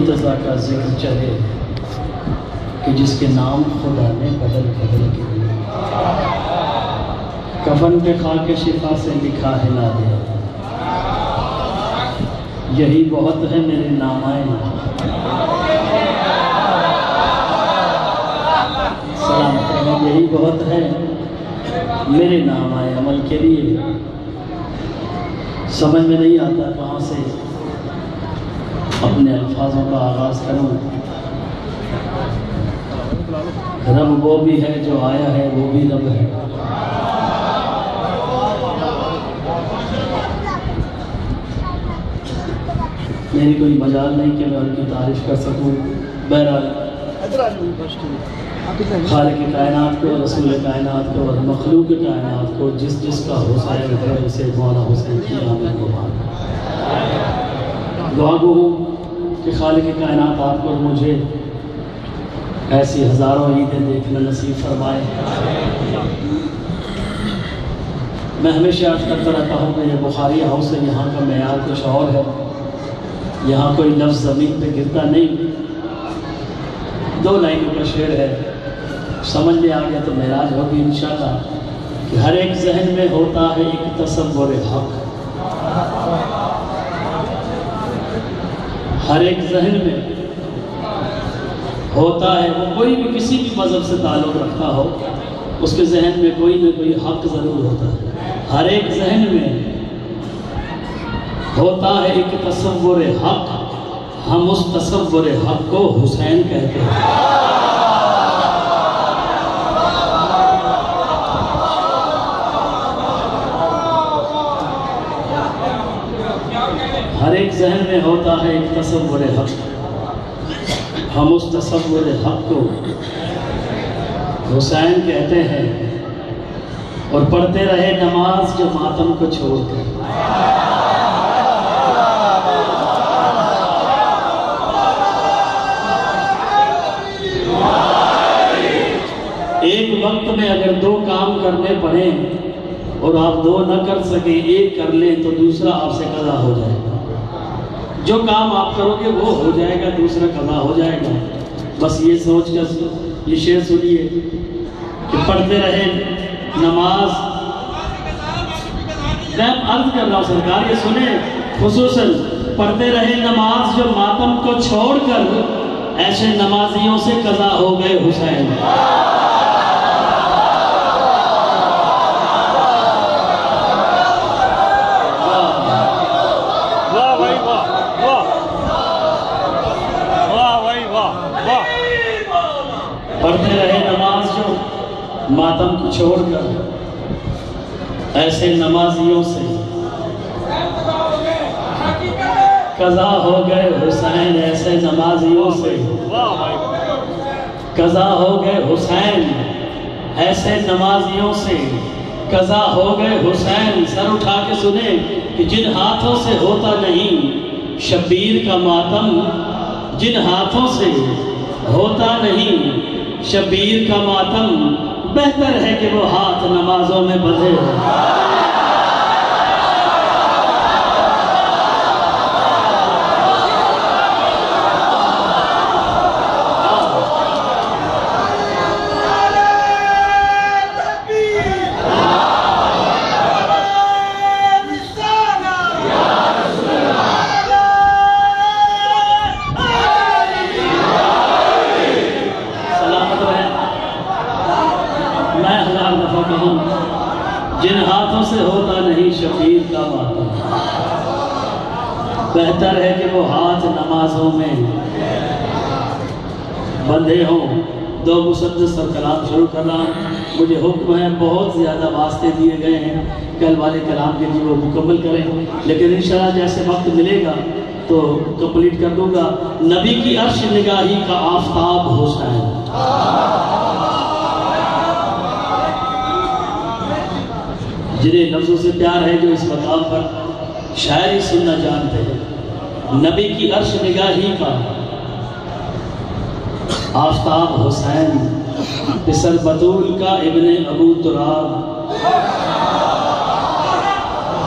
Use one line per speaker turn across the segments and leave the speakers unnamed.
मुर्तज़ा का जिक्र चले कि जिसके नाम खुदा ने बदल बदल के दिए, कफन पे खाके शिफा से लिखा है ला दे, यही बहुत है मेरे नामाए सलामत है, यही बहुत है मेरे नामाए अमल के लिए। समझ में नहीं आता कहाँ से अपने अल्फाजों का आगाज़ करूँ। रब वो भी है जो आया है, वो भी रब है। मेरी कोई मजाल नहीं कि मैं उनकी तारीफ कर सकूँ। बहरहाल खालिक कायनात को, रसूल कायनात को और मखलूक कायनात को जिस जिसका हुसैन है उसे मौला हुसैन की आमीन को मान दुआ गो हूँ कि खालिक कायनात आपको और मुझे ऐसी हज़ारों ईदें देखना नसीब फरमाए। मैं हमेशा अर्ज़ करता रहता हूँ कि ये बुखारी हाउस है, यहाँ का मेयार कुछ और है। यहाँ कोई लफ्ज़ ज़मीन पे गिरता नहीं। 2 लाइनों का शेर है, समझ में आ गया तो मेराज होगी इंशाअल्लाह कि हर एक जहन में होता है एक तसव्वुर हक। हर एक जहन में होता है, वो कोई भी किसी भी मज़हब से ताल्लुक़ रखता हो, उसके जहन में कोई ना कोई हक ज़रूर होता है। हर एक जहन में होता है एक तसव्वुर हक, हम उस तसव्वुर हक को हुसैन कहते हैं। हर एक जहन में होता है एक तसव्वुर हक, हम उस तसव्वुर हक को हुसैन कहते हैं। और पढ़ते रहे नमाज जो मातम को छोड़कर, एक वक्त में अगर 2 काम करने पड़े और आप 2 न कर सके, एक कर लें तो दूसरा आपसे कज़ा हो जाएगा। जो काम आप करोगे वो हो जाएगा, दूसरा कज़ा हो जाएगा। बस ये सोच कर ये शेर सुनिए कि पढ़ते रहे नमाज। मैं अर्ज कर रहा हूँ सरकार, ये सुने, खुसूसन पढ़ते रहे नमाज जो मातम को छोड़कर, ऐसे नमाजियों से कज़ा हो गए हुसैन। पढ़ते रहे नमाज जो मातम को छोड़कर, ऐसे नमाजियों से कज़ा हो गए हुसैन। ऐसे नमाजियों से कज़ा हो गए हुसैन, ऐसे नमाजियों से कज़ा हो गए हुसैन। सर उठा के सुने कि जिन हाथों से होता नहीं शब्बीर का मातम, जिन हाथों से होता नहीं शब्बीर का मातम, बेहतर है कि वो हाथ नमाजों में बंधे। जिन हाथों से होता नहीं शबीर का मातम, बेहतर है कि वो हाथ नमाजों में बंधे हों। 2 मुसद्दस और कलाम शुरू कर रहा हूँ। मुझे हुक्म है, बहुत ज़्यादा वास्ते दिए गए हैं, कल वाले कलाम के लिए वो मुकम्मल करें, लेकिन इंशाअल्लाह जैसे वक्त मिलेगा तो कंप्लीट कर दूंगा। नबी की अर्श निगाही का आफताब हुसैन, जिन्हें लफ्ज़ों से प्यार है, जो इस मकाम पर शायरी सुनना जानते हैं। नबी की अर्श निगाही का आफताब हुसैन, पिसर बतूल का इब्ने अबू तुराब,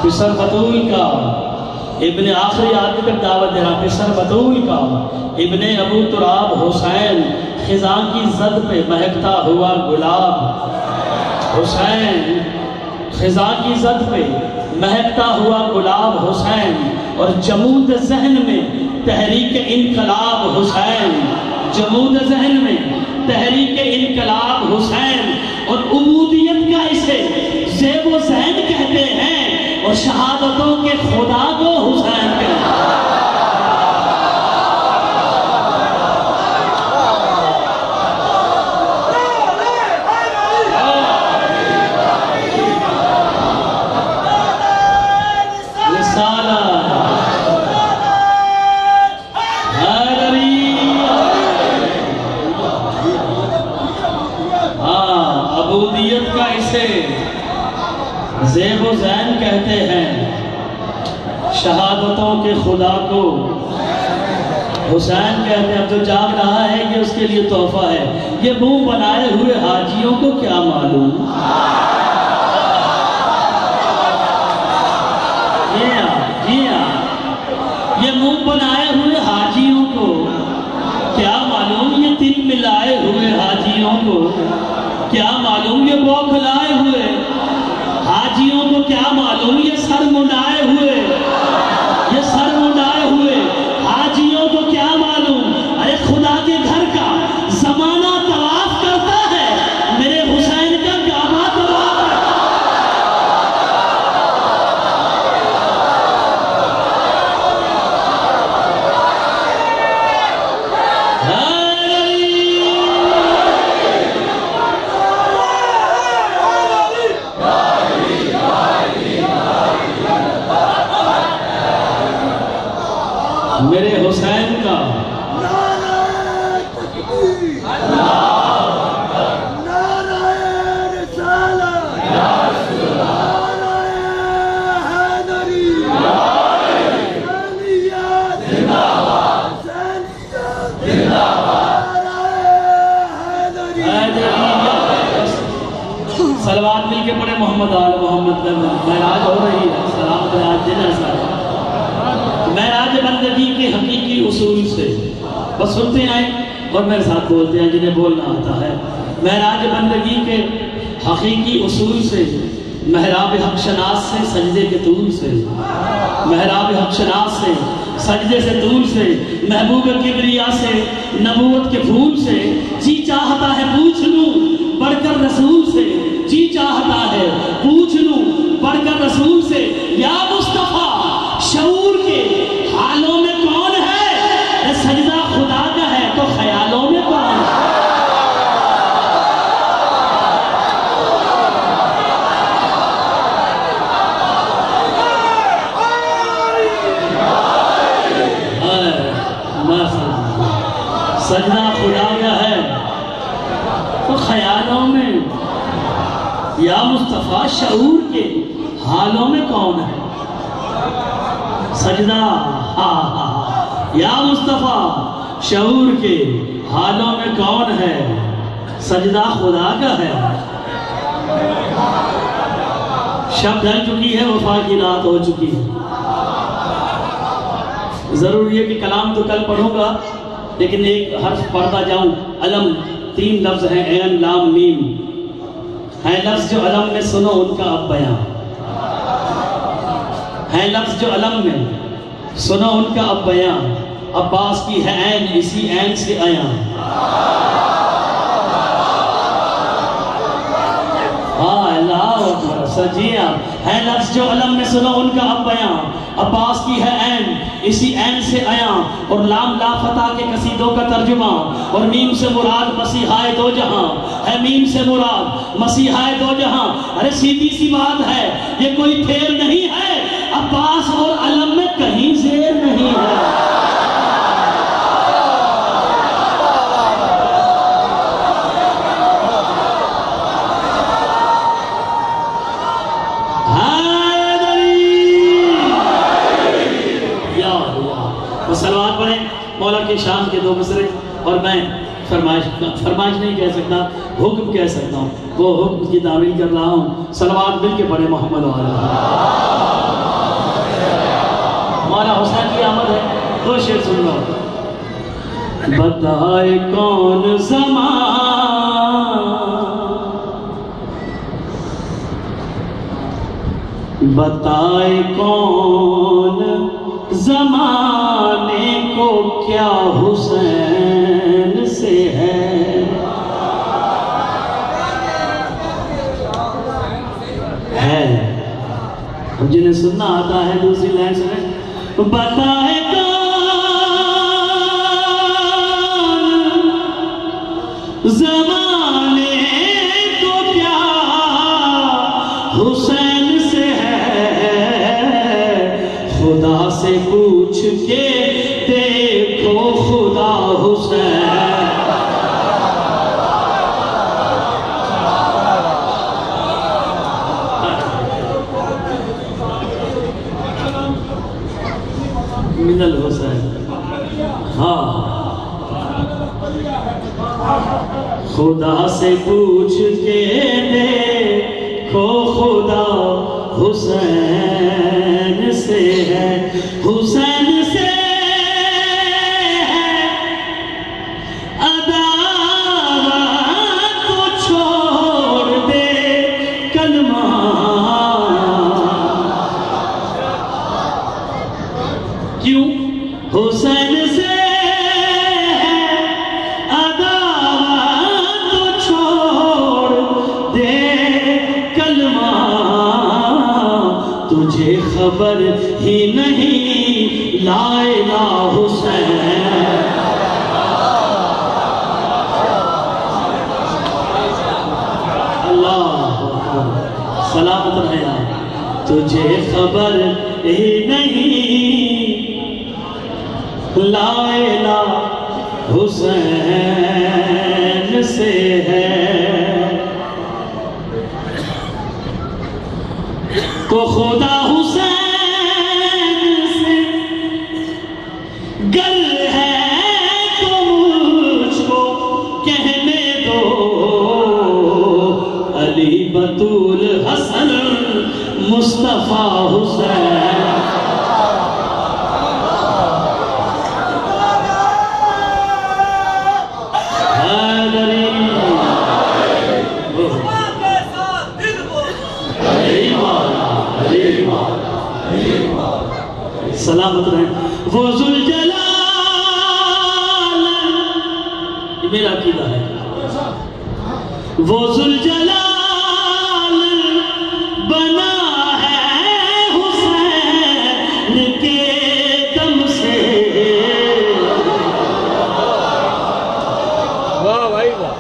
पिसर बतूल का इब्ने आखिरी आदमी तक दावत दे रहा, फिसर बतूल का इब्ने अबू तुराब हुसैन, खिजा की जद पे महकता हुआ गुलाब। हुसैन खिजा की जद पे महकता हुआ गुलाब हुसैन, और जमूद जहन में तहरीक इनकलाब हुसैन। जमूद जहन में तहरीक इनकलाब हुसैन, और उबूदियत का इसे ज़ेबो ज़ैन कहते हैं, और शहादतों के खुदा को हुसैन कहते हैं। ज़ेबो ज़ैन कहते हैं, शहादतों के खुदा को हुसैन कहते हैं। अब जो जाग रहा है ये उसके लिए तोहफा है। ये मुंह बनाए हुए हाजियों को क्या मालूम, ये मुंह बनाए हुए हाजियों को क्या मालूम, ये तिल मिलाए हुए हाजियों को क्या मालूम, ये बौखलाए हुए हाजियों को क्या मालूम, ये सर मुंडाए हुए, ये सर मुंडाए हुए हाजियों को क्या मालूम। अरे खुदा के घर का जमाना तवाफ करता है, मेरे हुसैन का काबा तवाफ मेरे हुसैन का सलवात मिल के पड़े मोहम्मद आल मोहम्मद में महराज हो रही है। सलाम महराज दिन ऐसा महराज बंदगी के हकीकी उसूल से बस सुनते आए और मेरे साथ बोलते हैं जिन्हें बोलना आता है। महराज बंदगी के हकीकी उसूल से, महराब हक शनास से सजदे के तूल से, महराब हक शनास से सजदे से तूल से, महबूब किबरिया से नबूवत के फूल से, जी चाहता है पूछ लूं बढ़कर रसूल से, जी चाहता है पूछ लूं बढ़कर रसूल से, या मुस्तफा शऊर के हालों में कौन है, सजदा खुदा का है तो ख्यालों में कौन है। सजदा खुदा का है तो ख्यालों में, या मुस्तफा शऊर के हालों में कौन है। सजदा या मुस्तफा शऊर के हालों में कौन है, सजदा खुदा का है। शब ढल चुकी है, वफा की रात हो चुकी है। जरूरी है कि कलाम तो कल पढ़ूंगा, लेकिन एक हर्फ पढ़ता जाऊं। अलम 3 लफ्ज हैं, ऐन लाम मीम है लफ्ज जो अलम में सुनो उनका अब बयां है, लफ्ज जो अलम में सुनो उनका अब बयां। अब्बास की है ऐन, इसी ऐन से आया। सजिया है लफ्ज जो अलम में सुनो उनका अब बयां। अब्बास की है ऐन, इसी ऐन से आया। और लाम लाफता के कसीदों का तर्जुमा, और मीम से मुराद मसीहाए दो जहां है, मीम से मुराद मसीहाए दो जहां। अरे सीधी सी बात है, ये कोई फेर नहीं है, अब्बास और अलम में कहीं जेर नहीं है। सलवात पढ़े मौला की शान के 2 मिसरे, और मैं फरमाइश नहीं कह सकता, हुक्म कह सकता हूँ। वो हुक्म की तामील कर रहा हूँ। सलवात मिल के पढ़े मोहम्मद वाला। की आमद है। दो शेर सुन लो। बताए कौन बताए कौन ज़माने को क्या हुसैन से है। अब जिन्हें सुनना आता है दूसरी लाइन सुने। बताए कौन ज़माने को क्या हुसैन से है। खुदा से पूछ के देखो खुदा हुसैन। मिनल हुसैन, हाँ खुदा से पूछ के देखो खुदा हुसैन से है। हुसैन से है अदावत को छोड़ दे कलमा। क्यों? हुसैन से है अदावत तो छोड़ दे कलमा। तुझे खबर ही नहीं लाएगा हुसैन। अल्लाह सलामत रहे। तुझे खबर ही नहीं लाएला हुसैन से है। तो खुदा हुसैन से गल है तो मुझको कहने दो। अली बतूल हसन मुस्तफा हुसैन। सलामत रहे। वो ज़ुलजलाल, ये मेरा अकीदा है। वो ज़ुलजलाल बना है हुसैन के दम से। वाह भाई वाह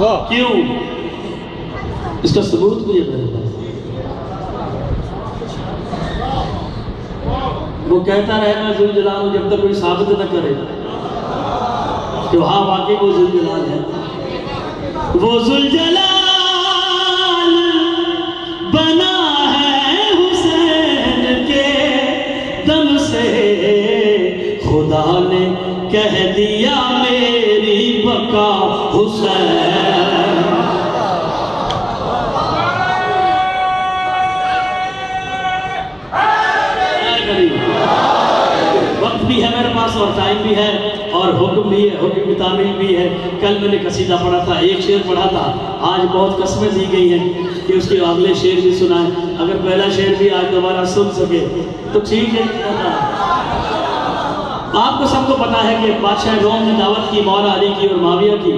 वाह। क्यों? इसका सबूत भी है मेरे पास। वो कहता रहे मैं ज़ुलजलाल हूं जब तक कोई साबित न करे कि हाँ वाकई वो ज़ुलजलाल है। वो ज़ुलजलाल बना है हुसैन के दम से। खुदा ने कह दिया मेरी बका हुसैन। वक्त भी है मेरे पास और टाइम भी है और हुक्म भी है, हुक्म की तामील भी है। कल मैंने कसीदा पढ़ा था, एक शेर पढ़ा था। आज बहुत कस्में दी गई हैं कि उसके अगले शेर भी सुनाए। अगर पहला शेर भी आज दोबारा सुन सके तो ठीक है। आपको सबको पता है कि बादशाह रोम ने दावत की मौला अली की और माविया की।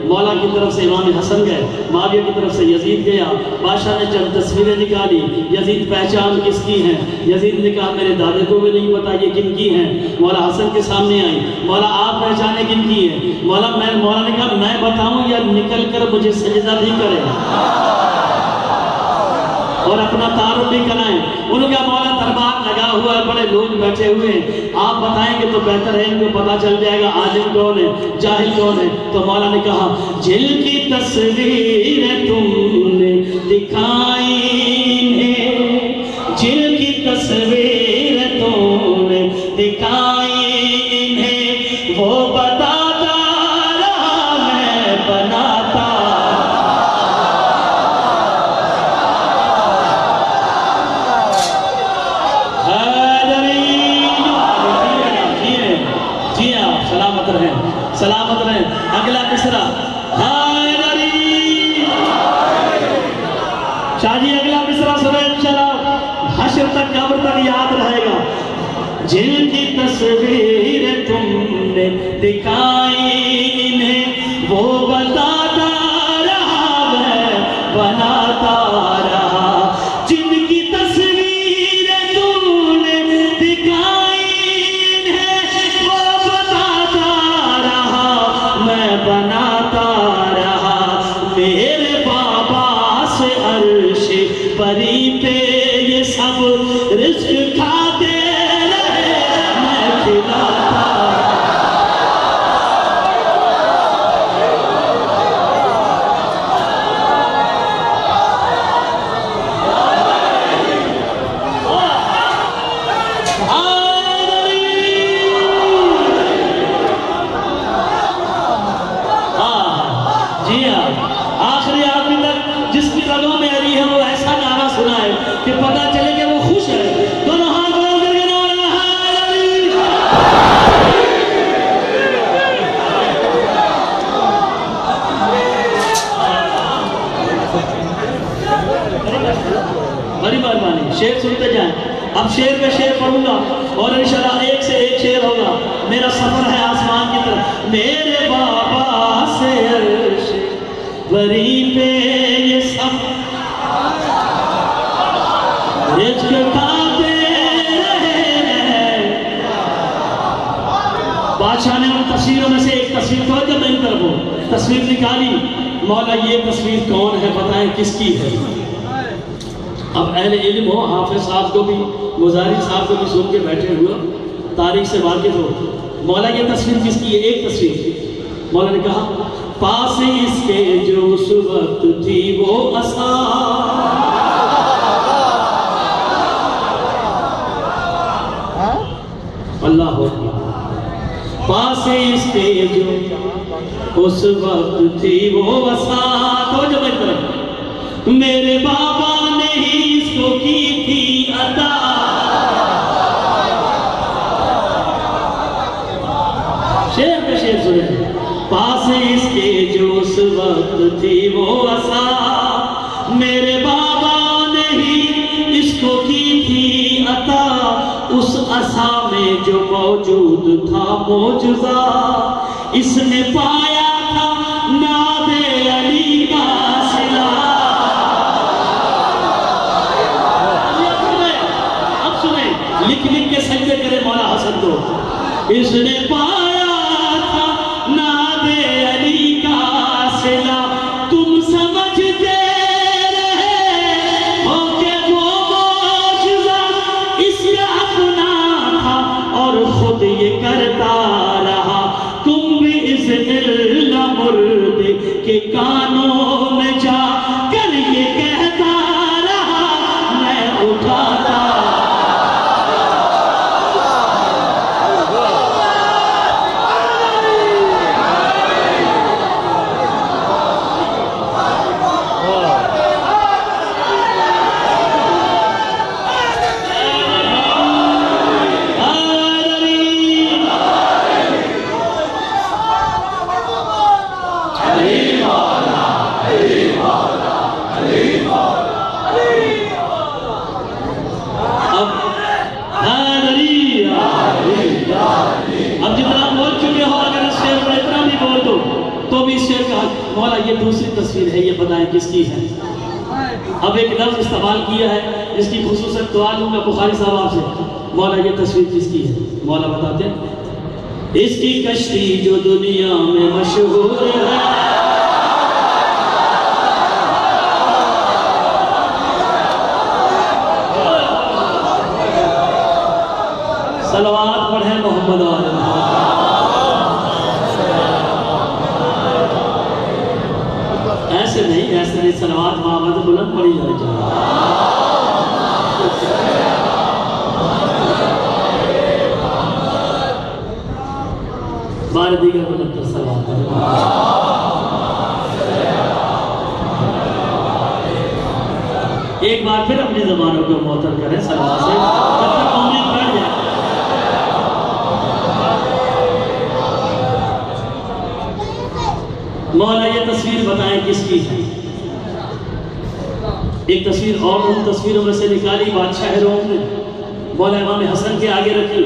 मौला की तरफ से इमाम हसन गए, माविया की तरफ से यजीद गया। बादशाह ने जब तस्वीरें निकाली, यजीद पहचान किसकी है? यजीद ने कहा मेरे दादे को भी नहीं पता ये किन की है। मौला हसन के सामने आई, मौला आप पहचाने किन की है? मौला ने कहा मैं बताऊं या निकल कर मुझे सजदा भी करे और अपना तारुफ भी कराएं। उन्होंने कहा मौला दरबार लगा हुआ है, बड़े लोग बैठे हुए हैं, आप बताएंगे तो बेहतर है, इनको पता चल जाएगा आलिम कौन है जाहिल कौन है। तो मौला ने कहा जिनकी तस्वीर तुमने दिखाई है, जिनकी तस्वीर तुमने दिखाई है, वो बताता रहा मैं बनाता। सलामत रहें, सलामत रहें। अगला मिसरा शाहजी, अगला मिसरा सुने इंशाल्लाह, हश्र तक कब्र तक याद रहेगा। जिनकी तस्वीर तुमने दिखाई इन्हें वो बताता रहा, मैं बनाता रहा। जिनकी तस्वीर तुमने दिखाई इन्हें वो बताता रहा, मैं बनाता रहा। मेरे बाबा से अर्श परी पे ये सब रिज़्क़ खाते रहे, मैं खिलाता। जी हाँ, आखिरी आदमी तक जिसकी रगों में अली है वो ऐसा नारा सुनाए कि पता चले कि वो खुश है। दोनों हाथ बढ़ा करके नारा है अली। बड़ी मेहरबानी, शेर सुनते जाएं। अब शेर पे शेर पढ़ूंगा और इंशाल्लाह एक से एक शेर होगा। मेरा सफर है आसमान की तरफ। मेरे बाबा से अर्श परी पे ये सब रिज़्क़ खाते रहे। बादशाह ने उन तस्वीरों में से एक तस्वीर तो जब मेरी तरफ हो तस्वीर निकाली, मौला ये तस्वीर कौन है बताएं किसकी है। अब अहले इल्म हो, हाफिज साहब को भी, मुजाहिद साहब को भी सुन के बैठे हुए, तारीख से वाकिफ हो, मौला ये तस्वीर किसकी है। एक तस्वीर मौला ने कहा, पास इसके जो उस वक्त थी वो असा, अल्लाह हो, पास इसके जो उस वक्त थी वो असा। तो जब तरफ मेरे बाबा ने ही इसको की थी अता। शेर पे शेर सुने। पास इसके जो उस वक्त थी वो असा, मेरे बाबा ने ही इसको की थी अता। उस असा में जो मौजूद था मौजूदा, इसने पाया था नादे अली का सिला। अब सुने, लिख लिख के सजदे करे मौला हसन को। इसने पाया था नादे अली का सिला, तुम समझते रहे हो कि वो मौजूदा इसका अपना था और खुद ये करता रहा। तुम भी इस इल्ला मुर्द के कानों में जा कर ये कहता रहा, मैं उठाता। अब जितना बोल चुके हो, अगर इस शेर में इतना भी बोल दो तो भी इस शेर का मौला ये दूसरी तस्वीर है, ये बताएं किसकी है। अब एक लफ्ज इस्तेमाल किया है जिसकी खुसूसन दुआ लूंगा बुखारी साहब आपसे, मौला ये तस्वीर किसकी है। मौला बताते हैं, इसकी कश्ती जो दुनिया में मशहूर है, सलवात पढ़े मोहम्मद वाले। ऐसे नहीं सलवात मोहम्मद बुलंद पढ़ी जानी चाहिए। बार दीगर बुलंद सलवात एक बार फिर अपनी जबानों को मुअत्तल करें सलवात से, जब तक उम्मीद बढ़ जाए। मौला ये तस्वीर बताएं किसकी है। एक तस्वीर और उन तस्वीरों में से निकाली बादशाह रोम ने, मौला इमाम हसन के आगे रखी।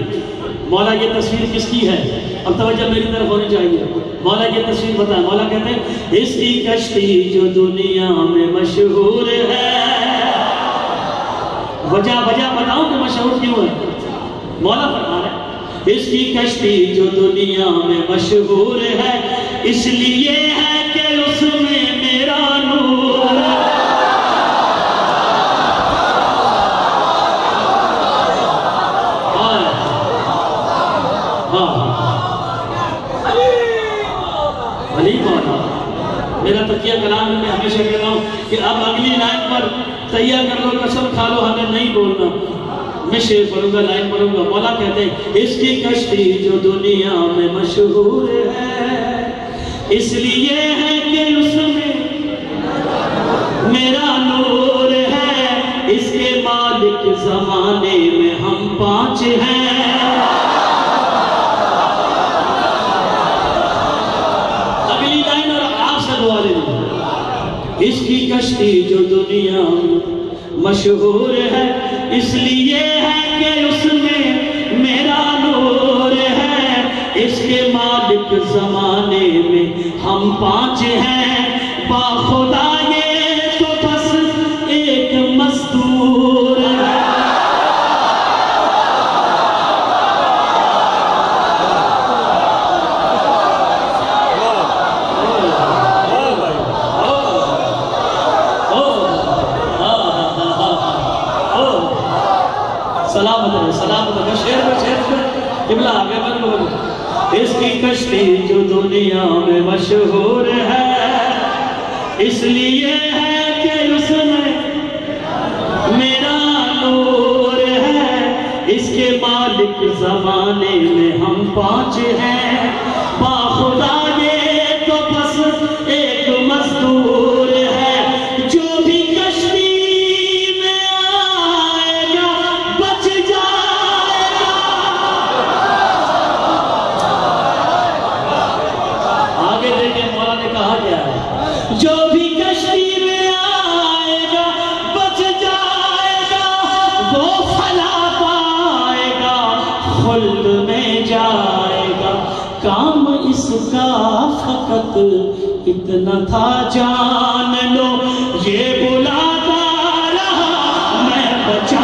मौला ये तस्वीर किसकी है? अब तवज्जो मेरी तरफ होनी चाहिए। मौला ये तस्वीर बताएं। मौला कहते हैं इसकी कश्ती जो दुनिया में मशहूर है। वजह बताऊं कि मशहूर क्यों है? मौला फरमा रहे इसकी कश्ती जो दुनिया में मशहूर है, इसलिए है कि उसमें मेरा नूर। अली मौला मेरा तकिया कलाम में हमेशा कह रहा हूँ कि अब अगली लाइन पर तैयार कर लो, कसम खा लो, हमें नहीं बोलना। मैं शेर पढ़ूंगा, लाइन पढ़ूंगा। मौला कहते हैं इसकी कश्ती जो दुनिया में मशहूर है, इसलिए है कि उसमें मेरा नूर है। इसके मालिक जमाने में हम 5 हैं। अगली लाइन और आखिर वाली, इसकी कश्ती जो दुनिया में मशहूर है, इसलिए है कि उसमें मेरा नूर है। इसके मालिक जमाने में हम 5 हैं। बाखुदा ये तो बस एक मजदूर है। सलामत शेर किबला आगे बढ़ो। इसकी कश्ती जो दुनिया में मशहूर है, इसलिए है कि उसमें मेरा नूर है। इसके मालिक जमाने में हम 5 हैं। बाखुदा ये तो बस एक मजदूर है। जो भी कश्ती में आएगा बच जाएगा। आगे देखिए मौला ने कहा क्या है, जो भी कश्ती में आएगा बच जाएगा, वो फला पाएगा, खुल्द में जाएगा। काम इसका फकत इतना था जान लो, ये बुलाता रहा मैं बचा।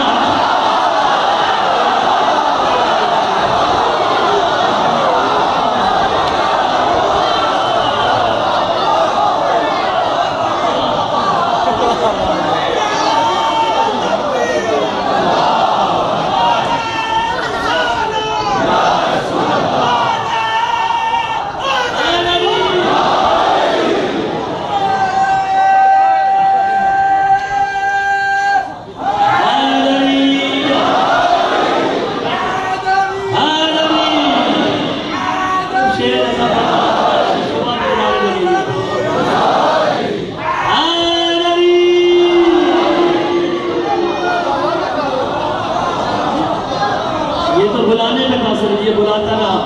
ये बुलाता रहा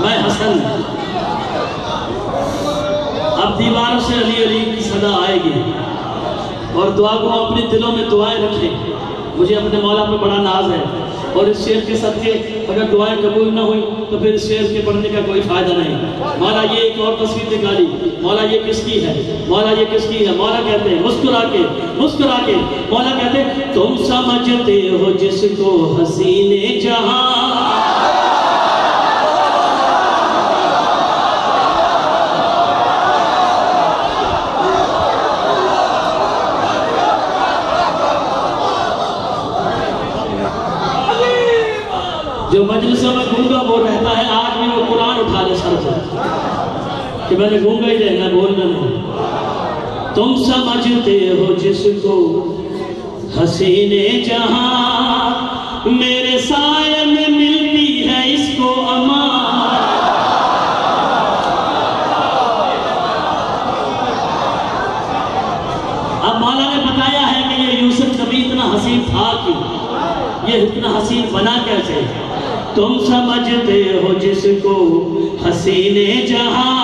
मैं हसन। अब दीवारों से अली अली की सदा आएगी और दुआ को अपने दिलों में दुआएं रखें। मुझे अपने मौला पे बड़ा नाज है और इस शेर के सदके अगर दुआएं कबूल ना हुई तो फिर इस शेर के पढ़ने का कोई फायदा नहीं। मौला ये एक और तस्वीर निकाली। मौला ये किसकी है? मौला ये किसकी है? मौला कहते हैं मुस्कुरा के मौला कहते हैं तुम समझते हो जिसको हसीने जहां। जो मजलिसों में गूंगा वो रहता है, आज भी वो कुरान उठा ले सर से कि मैंने गूंगा ही रहना, बोलना नहीं। तुम समझते हो जिसको हसीने जहां, मेरे साये में मिलती है इसको अमान। अब मौला ने बताया है कि ये यूसुफ कभी इतना हसीन था कि ये इतना हसीन बना कैसे। तुम समझते हो जिसको हसीने जहां,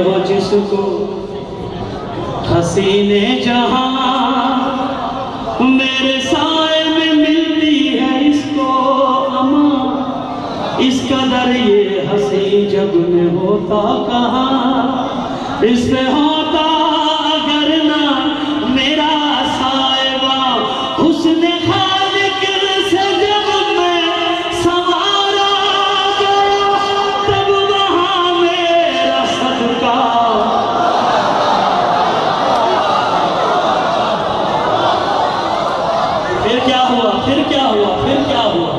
हो जिसको हसीने जहां, मेरे साए में मिलती है इसको अमा। इस कदर ये हंसी जग में होता कहाँ, इस पे होता अगर ना मेरा साएबा। हुस्ने खालिक से जब मैं संवारा गया, तब वहाँ मेरा सदका। फिर क्या हुआ, फिर क्या हुआ, फिर क्या हुआ?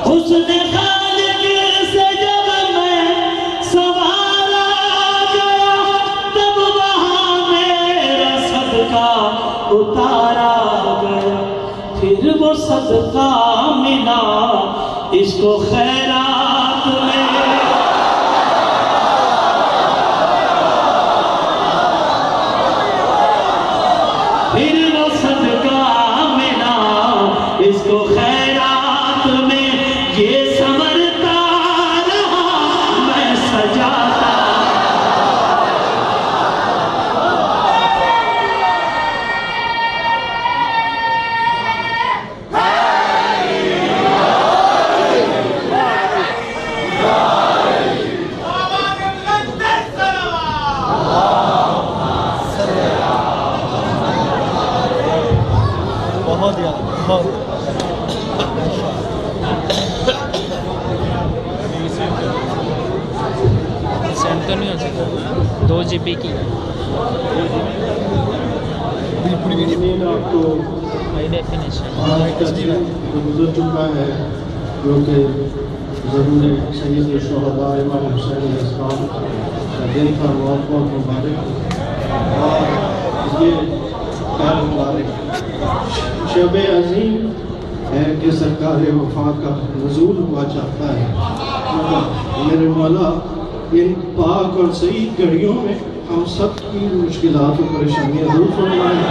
हुस्ने खालिक से जब मैं संवारा गया, तब वहाँ मेरा सदका उतारा गया। फिर वो सदका मिला इसको खैरात में। फिर वो सदका मिला इसको खैरात में। ये समरता रहा मैं सजाता।
बहुत यार बहुत
सेंटर नहीं हो सकता 2 GB की
आपको
हाई डेफिनेशन
जो गुजर चुका है, जो कि ज़रूर सैयद शुहदा इमाम हुसैन अलैहिस्सलाम का दिन था। बहुत बहुत मुबारक। और ये खैर मुबारक शब अज़ीम है कि सरकार वफा का नज़ूल हुआ चाहता है। मेरे मौला इन पाक और सही घड़ियों में हम सब की मुश्किलात और परेशानियाँ दूर फरमाएं।